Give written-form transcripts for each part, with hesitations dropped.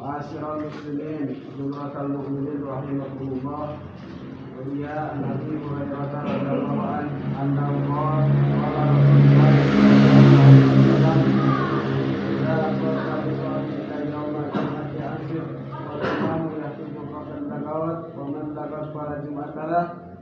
Ma'asyiral muslimin, jumlatal mu'minin rahimakumullah. Ya Nabi Hurairah radhiyallahu anhu qala Rasulullah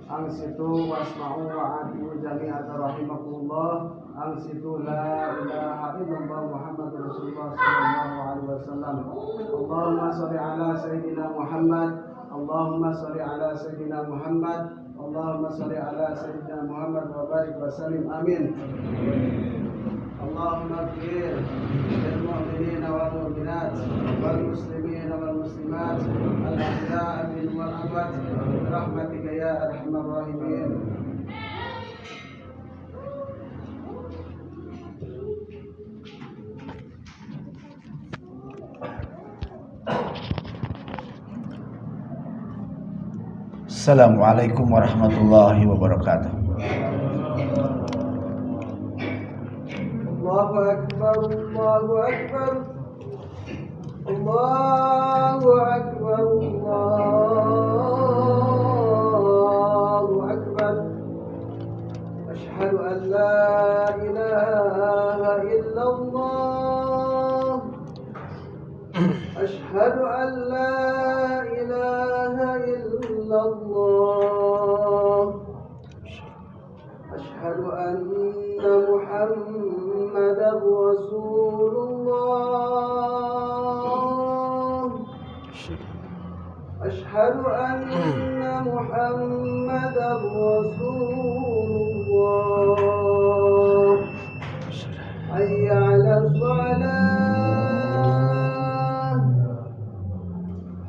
Ansitu wasma'u wa'atu jami'at rahimakumullah. Ansitu la ilaha illallah Muhammadur Rasulullah sallallahu alaihi wasallam. Allahumma shalli ala sayyidina Muhammad. Allahumma shalli ala sayyidina Muhammad. Allahumma shalli ala sayyidina Muhammad wa barik wa sallim. Amin. Allahumma ighfir lil mu'minina wal mu'minat wal muslimina wal muslimat al ahya'i minhum wal amwat bi rahmatika ya arhamar rahimin. Assalamualaikum warahmatullahi wabarakatuh. Allahu akbar, Allahu akbar, Allahu akbar, Allahu akbar. Ashhadu an la ilaha illallah. Ashhadu an la ilaha illallah. Ashhadu anna Muhammadar Rasulullah. Ashhadu anna Muhammadar Rasulullah. Hayya 'alas salah.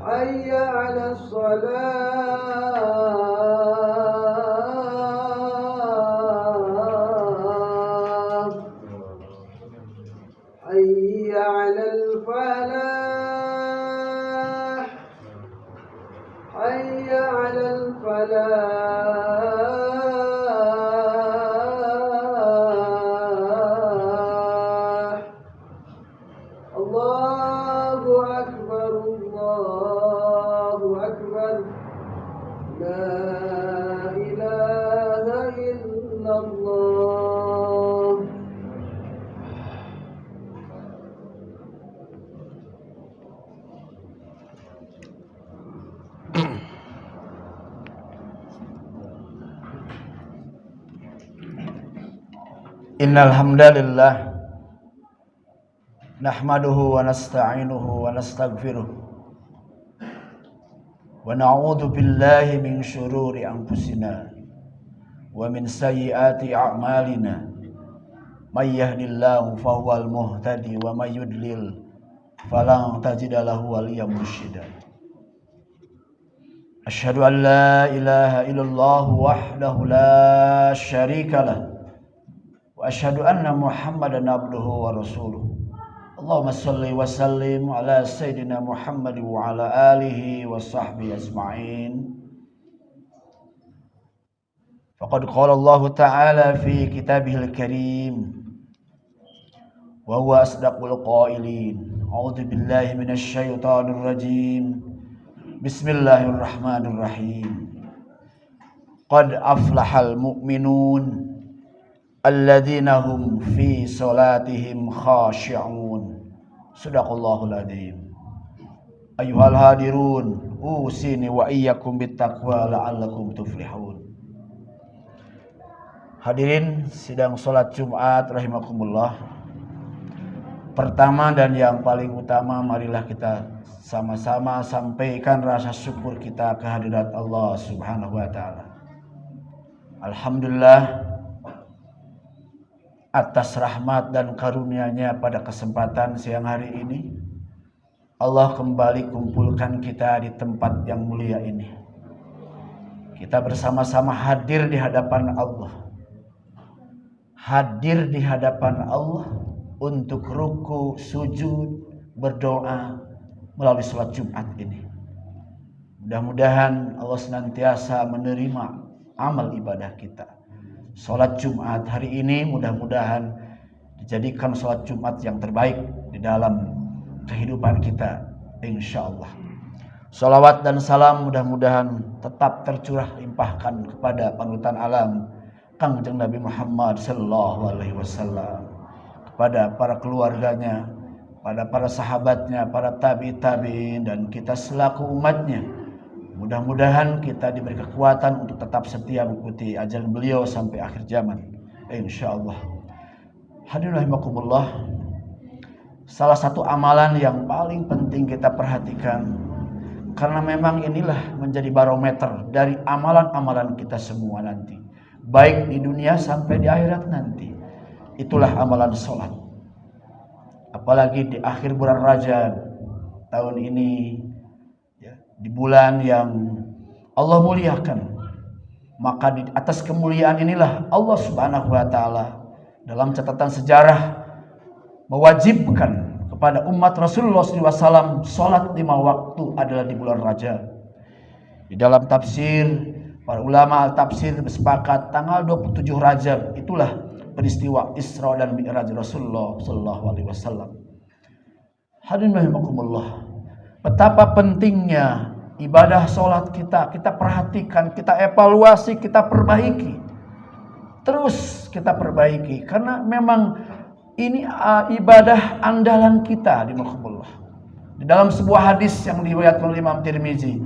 Hayya 'alas salah. حي على الفلاح. حي على الفلاح. الله أكبر، الله أكبر. لا إله إلا الله. Innal hamdalillah nahmaduhu wa nasta'inuhu wa nastaghfiruh wa na'udzu billahi min syururi anfusina wa min sayyiati a'malina. May yahdihillahu fahuwal muhtadi wa may yudlil falan tajida lahu waliyyan mursyida. Asyhadu an la ilaha illallah wahdahu la syarika lah wa asyhadu anna Muhammadan abduhu wa rasuluh. Allahumma shalli wa sallim ala sayyidina Muhammad wa ala alihi wa sahbihi ajma'in. Faqad qala Allah ta'ala fi kitabihil karim wa huwa asdaqul qailin. A'udzu billahi minasy syaithanir rajim. Bismillahirrahmanirrahim. Qad aflahal mu'minun alladzina hum fi salatihim khashi'un. Shadaqallahul adzim. Ayyuhal hadirun, usini wa iyyakum bittaqwa la'allakum tuflihun. Hadirin sidang salat Jumat rahimakumullah. Pertama dan yang paling utama, marilah kita sama-sama sampaikan rasa syukur kita kehadirat Allah Subhanahu wa taala. Alhamdulillah atas rahmat dan karunia-Nya pada kesempatan siang hari ini, Allah kembali kumpulkan kita di tempat yang mulia ini. Kita bersama-sama hadir di hadapan Allah. Hadir di hadapan Allah untuk ruku, sujud, berdoa melalui salat Jumat ini. Mudah-mudahan Allah senantiasa menerima amal ibadah kita. Salat Jumat hari ini mudah-mudahan dijadikan sholat Jumat yang terbaik di dalam kehidupan kita, insya Allah. Salawat dan salam mudah-mudahan tetap tercurah limpahkan kepada panutan alam Kangjeng Nabi Muhammad sallallahu alaihi wasallam, kepada para keluarganya, pada para sahabatnya, para tabi'in dan kita selaku umatnya. Mudah-mudahan kita diberi kekuatan untuk tetap setia mengikuti ajaran beliau sampai akhir zaman, insyaallah. Hadirin rahimakumullah, salah satu amalan yang paling penting kita perhatikan, karena memang inilah menjadi barometer dari amalan-amalan kita semua nanti, baik di dunia sampai di akhirat nanti. Itulah amalan sholat. Apalagi di akhir bulan Rajab tahun ini, di bulan yang Allah muliakan, maka di atas kemuliaan inilah Allah Subhanahu wa taala dalam catatan sejarah mewajibkan kepada umat Rasulullah SAW sholat 5 waktu adalah di bulan Rajab. Di dalam tafsir, para ulama al-tafsir bersepakat tanggal 27 Rajab itulah peristiwa Isra dan Mi'raj Rasulullah SAW. Hadirin rahimakumullah, betapa pentingnya ibadah sholat kita perhatikan, kita evaluasi, kita perbaiki. Terus kita perbaiki, karena memang ini ibadah andalan kita di Muhammadullah. Di dalam sebuah hadis yang diriwayatkan oleh Imam Tirmizi,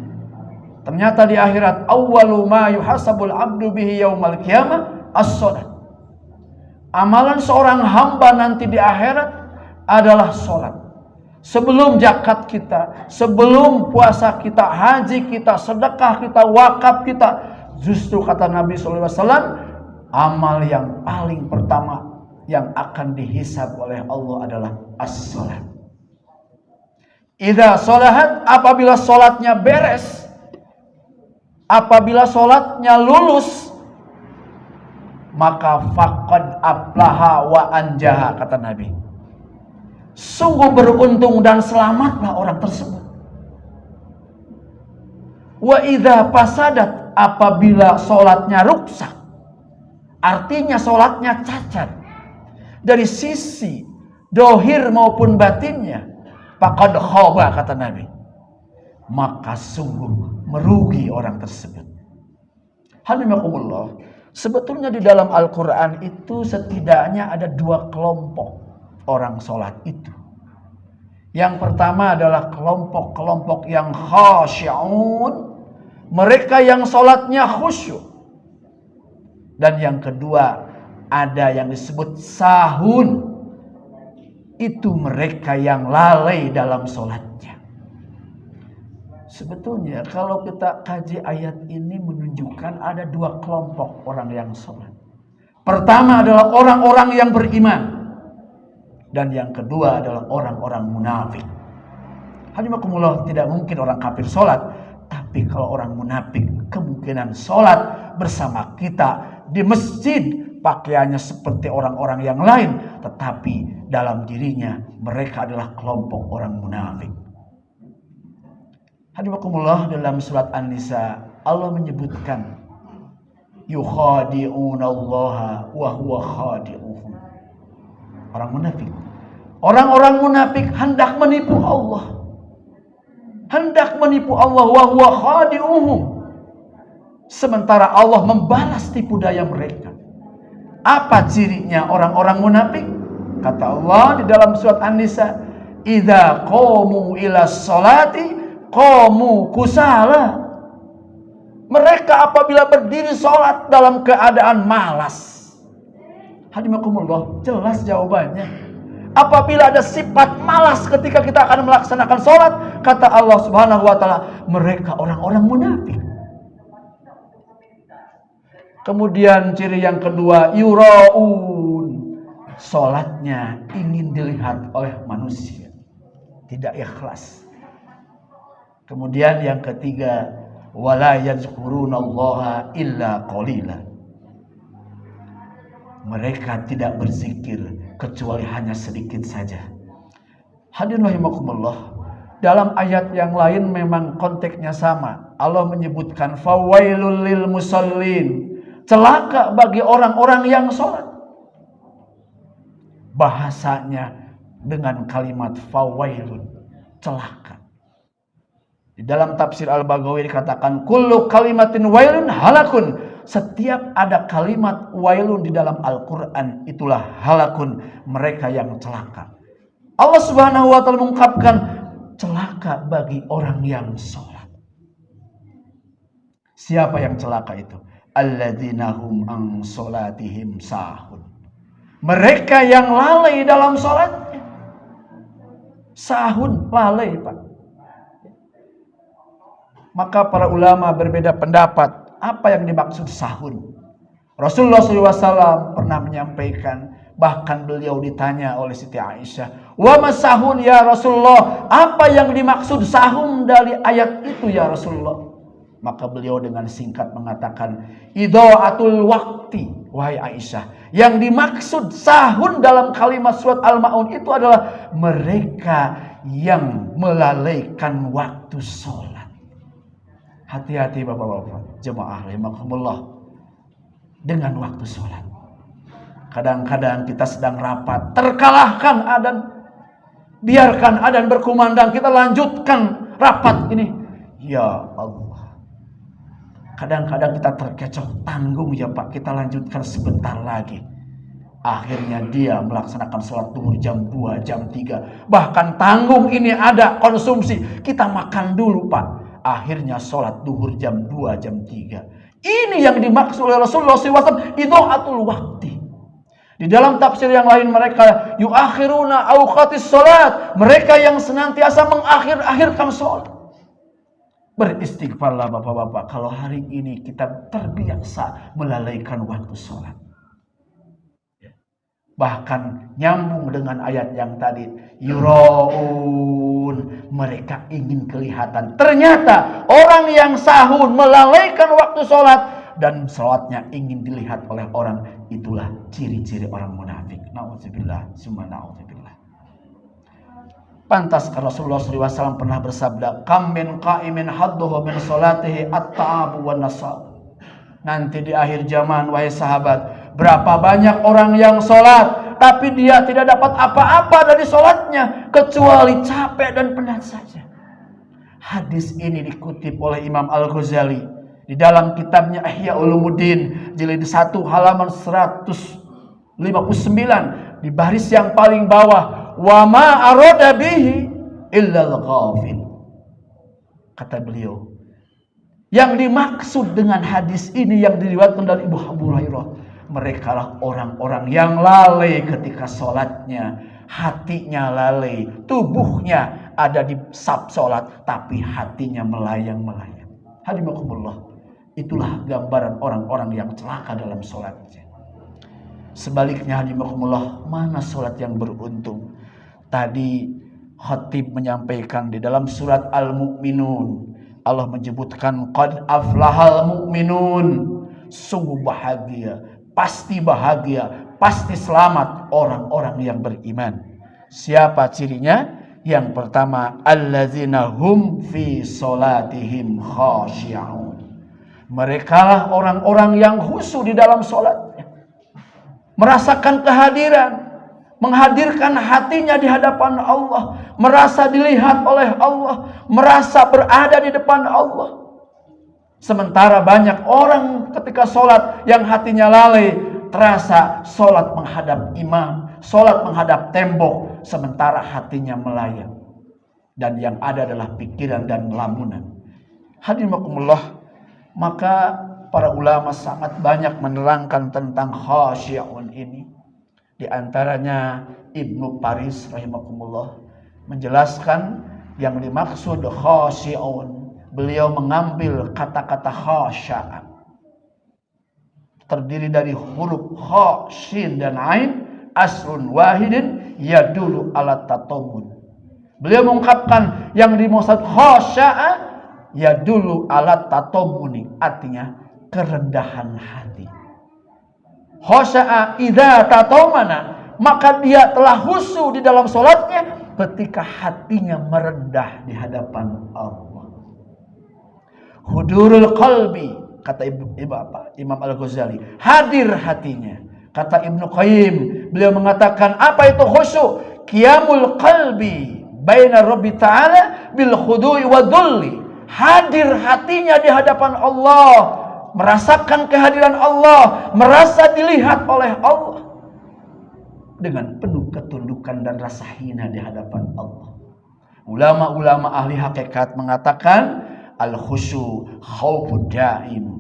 ternyata di akhirat awwalu ma yuhasabul abdu bihi yaumal qiyamah as-shalah. Amalan seorang hamba nanti di akhirat adalah sholat. Sebelum zakat kita, sebelum puasa kita, haji kita, sedekah kita, wakaf kita, justru kata Nabi SAW, amal yang paling pertama yang akan dihisab oleh Allah adalah as-salat. Idza sholahat, apabila sholatnya beres, apabila sholatnya lulus, maka faqad aflaha wa anjaha, kata Nabi. Sungguh beruntung dan selamatlah orang tersebut. Wa idza fasadat, apabila sholatnya rusak, artinya sholatnya cacat dari sisi dohir maupun batinnya, faqad khaba, kata Nabi, maka sungguh merugi orang tersebut. Hadirin, sebetulnya di dalam Al-Quran itu setidaknya ada 2 kelompok orang sholat itu. Yang pertama adalah kelompok-kelompok yang khasyi'un, mereka yang sholatnya khusyuk. Dan yang kedua ada yang disebut sahun, itu mereka yang lalai dalam sholatnya. Sebetulnya kalau kita kaji ayat ini menunjukkan ada 2 kelompok orang yang sholat. Pertama adalah orang-orang yang beriman, dan yang kedua adalah orang-orang munafik. Hadimakumullah, tidak mungkin orang kafir sholat, tapi kalau orang munafik kemungkinan sholat bersama kita di masjid, pakaiannya seperti orang-orang yang lain, tetapi dalam dirinya mereka adalah kelompok orang munafik. Hadimakumullah, dalam surat An-Nisa Allah menyebutkan yukhadi'unallaha wa huwa khadi'uhum. Orang munafik, orang-orang munafik hendak menipu Allah, hendak menipu Allah, wa huwa khadi'uhum, sementara Allah membalas tipu daya mereka. Apa cirinya orang-orang munafik? Kata Allah di dalam surat An-Nisa, idza qamu ila sholati qamu kusala. Mereka apabila berdiri sholat dalam keadaan malas. Hadimakumullah, jelas jawabannya. Apabila ada sifat malas ketika kita akan melaksanakan sholat, kata Allah Subhanahu wa taala, mereka orang-orang munafik. Kemudian ciri yang kedua, yuraun, sholatnya ingin dilihat oleh manusia, tidak ikhlas. Kemudian yang ketiga, wala yazkurunallaha illa qalila. Mereka tidak berzikir kecuali hanya sedikit saja. Hadirin rahimakumullah, dalam ayat yang lain memang konteksnya sama. Allah menyebutkan fawailul lil musallin, celaka bagi orang-orang yang sholat. bahasanya dengan kalimat fawailun, celaka. Di dalam tafsir Al-Baghawi dikatakan kullu kalimatin wailun halakun. Setiap ada kalimat wailun di dalam Al-Quran itulah halakun, mereka yang celaka. Allah Subhanahu wa taala mengungkapkan celaka bagi orang yang sholat. Siapa yang celaka itu? Alladzina hum an sholatihim sahun. Mereka yang lalai dalam sholatnya. Sahun, lalai Pak. Maka para ulama berbeda pendapat apa yang dimaksud sahun. Rasulullah SAW pernah menyampaikan, bahkan beliau ditanya oleh Siti Aisyah, wa masahun ya Rasulullah, apa yang dimaksud sahun dari ayat itu ya Rasulullah? Maka beliau dengan singkat mengatakan, idha'atul waqti, wahai Aisyah, yang dimaksud sahun dalam kalimat surat Al-Ma'un itu adalah mereka yang melalaikan waktu sholat. Hati-hati bapak-bapak, jemaah rahimakumullah, dengan waktu sholat. Kadang-kadang kita sedang rapat, terkalahkan adzan, biarkan adzan berkumandang, kita lanjutkan rapat ini. Ya Allah, kadang-kadang kita terkecoh, tanggung ya Pak, kita lanjutkan sebentar lagi. Akhirnya dia melaksanakan sholat duhur jam 2, jam 3. Bahkan tanggung ini ada konsumsi, kita makan dulu Pak. Akhirnya sholat duhur jam 2, jam 3. Ini yang dimaksud oleh Rasulullah SAW, idha'atul waqti. Di dalam tafsir yang lain mereka yuakhiruna awqatis sholat. Mereka yang senantiasa mengakhir-akhirkan sholat. Beristighfarlah bapak-bapak kalau hari ini kita terbiasa melalaikan waktu sholat. Bahkan nyambung dengan ayat yang tadi, yuraun, mereka ingin kelihatan. Ternyata orang yang sahun melalaikan waktu sholat dan sholatnya ingin dilihat oleh orang, itulah ciri-ciri orang munafik. Na'udzubillah, summa na'udzubillah. Pantas Rasulullah SAW pernah bersabda, kam min qa'imin hadduhu min sholatihi at-ta'abu wa nasab. Nanti di akhir zaman, wahai sahabat, berapa banyak orang yang sholat, tapi dia tidak dapat apa-apa dari sholatnya, kecuali capek dan penat saja. Hadis ini dikutip oleh Imam Al-Ghazali di dalam kitabnya Ihya Ulumuddin, jilid 1 halaman 159, di baris yang paling bawah, wa ma arada bihi illal ghafil. Kata beliau, yang dimaksud dengan hadis ini yang diriwayatkan dari Ibu Hurairah, mereka lah orang-orang yang lalai ketika sholatnya, hatinya lalai, tubuhnya ada di saf sholat, tapi hatinya melayang-melayang. Hadimakumullah, itulah gambaran orang-orang yang celaka dalam sholatnya. Sebaliknya hadimakumullah, mana sholat yang beruntung? Tadi khatib menyampaikan di dalam surat Al-Mu'minun, Allah menyebutkan qad aflahal mu'minun, sungguh bahagia, pasti bahagia, pasti selamat orang-orang yang beriman. Siapa cirinya? Yang pertama, allazina hum fi sholatihim khashi'un. Mereka lah orang-orang yang khusyuk di dalam sholatnya, merasakan kehadiran, menghadirkan hatinya di hadapan Allah, merasa dilihat oleh Allah, merasa berada di depan Allah. Sementara banyak orang ketika sholat yang hatinya lalai, terasa sholat menghadap imam, sholat menghadap tembok, sementara hatinya melayang. Dan yang ada adalah pikiran dan lamunan. Hadimakumullah, maka para ulama sangat banyak menerangkan tentang khasyi'un ini. Di antaranya Ibnu Paris rahimakumullah menjelaskan yang dimaksud khasyi'un. Beliau mengambil kata-kata khasya'a, terdiri dari huruf kha, shin dan ain, asrun wahidin yadulu ala tatamun. Beliau mengungkapkan yang dimaksud khasya'a yadulu ala tatamuni, artinya kerendahan hati. Khasya'a idza tatamana, maka dia telah khusyuk di dalam salatnya ketika hatinya merendah di hadapan Allah. Hudurul qalbi, kata Imam Al-Ghazali, hadir hatinya, Kata Ibnu Qayyim, beliau mengatakan apa itu khusyuk? Qiyamul qalbi baina Rabbi Ta'ala bil khudu'i wa dhulli. Hadir hatinya di hadapan Allah, merasakan kehadiran Allah, merasa dilihat oleh Allah dengan penuh ketundukan dan rasa hina di hadapan Allah. Ulama-ulama ahli hakikat mengatakan al-khusyu khaufu daim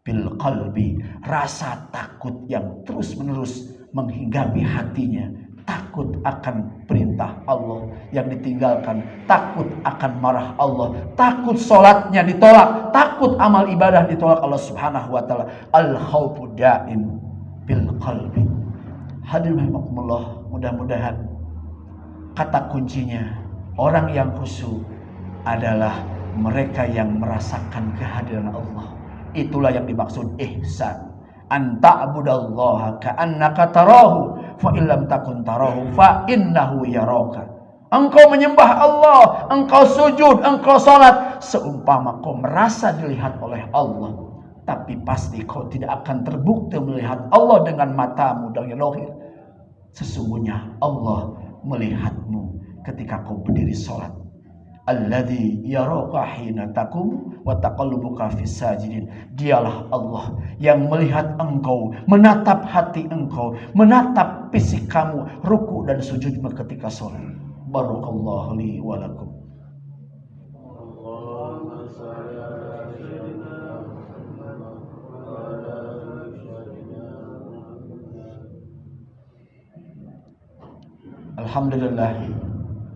bil qalbi, rasa takut yang terus-menerus menghinggapi hatinya, takut akan perintah Allah yang ditinggalkan, takut akan marah Allah, takut sholatnya ditolak, takut amal ibadah ditolak Allah Subhanahu wa taala. Al khaufu daim bil qalbi. Hadirin rahimakumullah, mudah-mudahan kata kuncinya orang yang khusyuk adalah mereka yang merasakan kehadiran Allah. Itulah yang dimaksud ihsan. Anta abudallaha ka'annaka tarahu fa illam takun tarahu fa innahu yaraka. Engkau menyembah Allah, engkau sujud, engkau salat seumpama kau merasa dilihat oleh Allah, tapi pasti kau tidak akan terbukti melihat Allah dengan matamu dan lahir. Sesungguhnya Allah melihatmu ketika kau berdiri salat. Alladzi yaraka hina taqum wa taqallubuka fis sajidin. Dialah Allah yang melihat engkau, menatap hati engkau, menatap fisik kamu ruku dan sujudmu ketika salat. Barakallahu li wa lakum.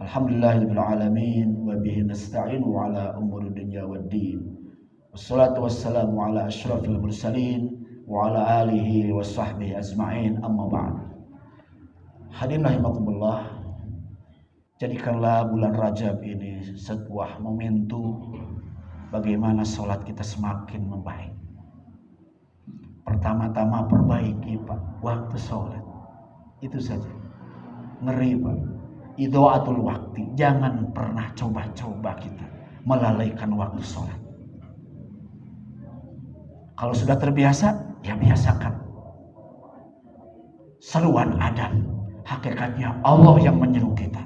Alhamdulillahirabbil alamin wa bihi nasta'inu ala umuri dunya waddin. Wassalatu wassalamu ala asyrafil mursalin wa ala alihi wa sahbihi ajma'in, amma ba'd. Hadirin rahimakumullah, jadikanlah bulan Rajab ini sebuah momentum bagaimana salat kita semakin membaik. Pertama-tama perbaiki Pak waktu salat. Itu saja. Ngeri Pak. Idha'atul waktu. Jangan pernah coba-coba kita melalaikan waktu sholat. Kalau sudah terbiasa, ya biasakan. Seruan adzan, hakikatnya Allah yang menyeru kita.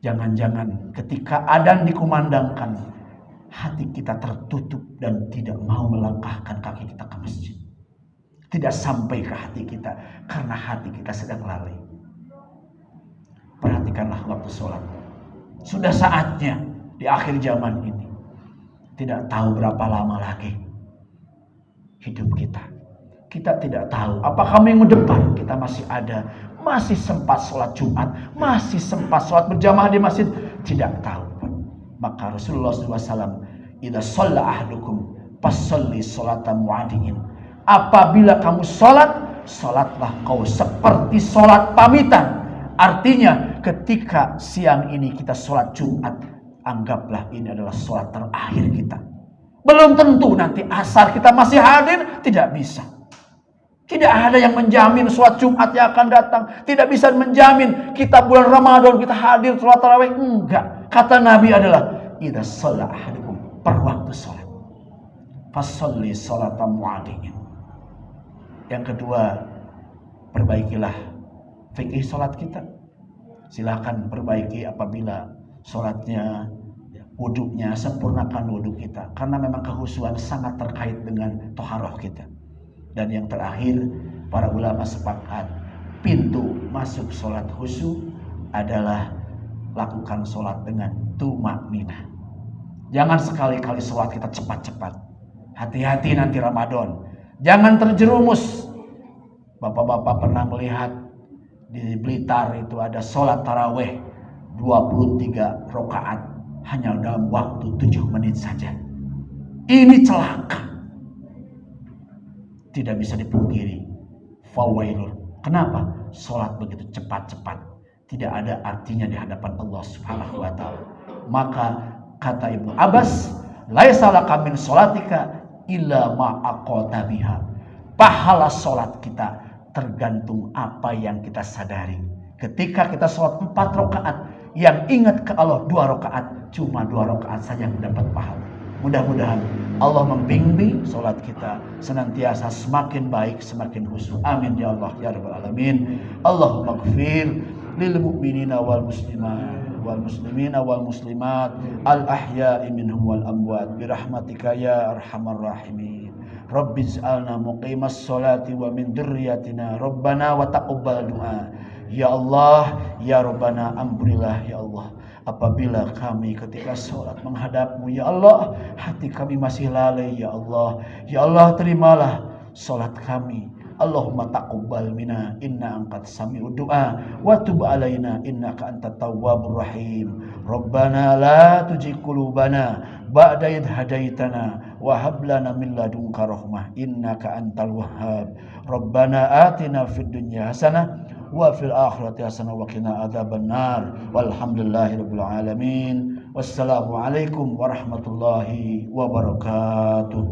Jangan-jangan ketika adzan dikumandangkan, hati kita tertutup dan tidak mau melangkahkan kaki kita ke masjid. Tidak sampai ke hati kita karena hati kita sedang lalai. Perhatikanlah waktu sholat. Sudah saatnya di akhir zaman ini. Tidak tahu berapa lama lagi hidup kita. Kita tidak tahu apakah minggu depan kita masih ada, masih sempat sholat Jumat, masih sempat sholat berjamaah di masjid. Tidak tahu. Maka Rasulullah SAW, idza shalla ahadukum fasalli sholata mu'adin. Apabila kamu sholat, sholatlah kau seperti sholat pamitan. Artinya ketika siang ini kita sholat Jumat, anggaplah ini adalah sholat terakhir kita. Belum tentu nanti asar kita masih hadir, tidak bisa. Tidak ada yang menjamin sholat Jumat yang akan datang. Tidak bisa menjamin kita bulan Ramadan kita hadir sholat tarawih. Enggak. Kata Nabi adalah idza shalla ahadukum, per waktu sholat, fasalli sholata mu'adin. Yang kedua, perbaikilah fikih sholat kita. Silakan perbaiki apabila sholatnya, wudhunya, sempurnakan wudhu kita. Karena memang kehusuan sangat terkait dengan toharoh kita. Dan yang terakhir, para ulama sepakat, pintu masuk sholat khusyuk adalah lakukan sholat dengan tumakninah. Jangan sekali-kali sholat kita cepat-cepat. Hati-hati nanti Ramadan. Jangan terjerumus. Bapak-bapak pernah melihat di Blitar itu ada sholat taraweh 23 rakaat hanya dalam waktu 7 menit saja. Ini celaka. Tidak bisa dipungkiri. Fawailun. Kenapa? Sholat begitu cepat-cepat. Tidak ada artinya di hadapan Allah Subhanahu wa taala. Maka kata Ibnu Abbas, laisa laka min sholatika illa ma'aqota biha. Pahala sholat kita tergantung apa yang kita sadari. Ketika kita sholat 4 rakaat, yang ingat ke Allah 2 rakaat, cuma 2 rakaat saja yang mendapat pahala. Mudah-mudahan Allah membimbing salat kita senantiasa semakin baik, semakin khusyuk. Amin ya Allah ya rabbal alamin. Allahumma ighfir lil mu'minina wal muslimina wal muslimat al ahya'i minhum wal amwat bi rahmatika ya arhamar rahimin. Rabbij'alna muqimas sholati wa min dzurriyyatina rabbana wa taqabbal du'a. Ya Allah, ya Rabbana, ampunilah ya Allah apabila kami ketika sholat menghadap-Mu ya Allah hati kami masih lalai ya Allah. Ya Allah, terimalah sholat kami. Allahumma taqabbal minna inna antat sami'ud du'a wa tub alaina innaka antat tawwabur rahim. Rabbana la tuzigh qulubana ba'da idh hadaitana wa hab lana min ladunka rahmah innaka antal wahhab. Rabbana atina fid dunya hasanah wa fil akhirati hasanah wa qina adzabannar. Walhamdulillahirabbil alamin. Wassalamu alaikum warahmatullahi wabarakatuh.